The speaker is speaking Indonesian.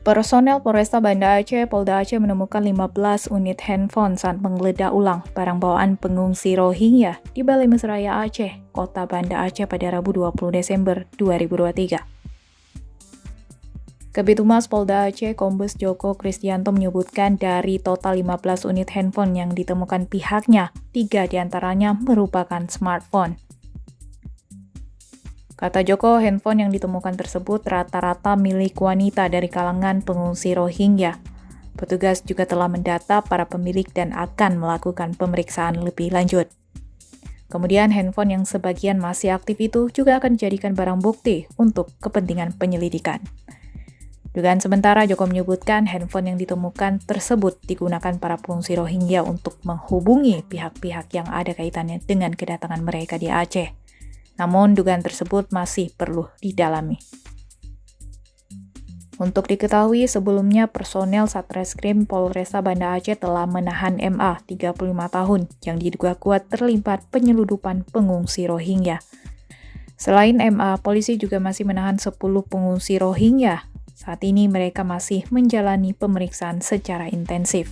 Personel Polresta Banda Aceh, Polda Aceh menemukan 15 unit handphone saat menggeledah ulang barang bawaan pengungsi Rohingya di Balai Mesraya Aceh, Kota Banda Aceh pada Rabu 20 Desember 2023. Kabid Humas Polda Aceh, Kombes Joko Kristianto menyebutkan dari total 15 unit handphone yang ditemukan pihaknya, 3 diantaranya merupakan smartphone. Kata Joko, handphone yang ditemukan tersebut rata-rata milik wanita dari kalangan pengungsi Rohingya. Petugas juga telah mendata para pemilik dan akan melakukan pemeriksaan lebih lanjut. Kemudian handphone yang sebagian masih aktif itu juga akan dijadikan barang bukti untuk kepentingan penyelidikan. Dugaan sementara, Joko menyebutkan handphone yang ditemukan tersebut digunakan para pengungsi Rohingya untuk menghubungi pihak-pihak yang ada kaitannya dengan kedatangan mereka di Aceh. Namun, dugaan tersebut masih perlu didalami. Untuk diketahui, sebelumnya personel Satreskrim Polresta Banda Aceh telah menahan MA, 35 tahun, yang diduga kuat terlibat penyeludupan pengungsi Rohingya. Selain MA, polisi juga masih menahan 10 pengungsi Rohingya. Saat ini mereka masih menjalani pemeriksaan secara intensif.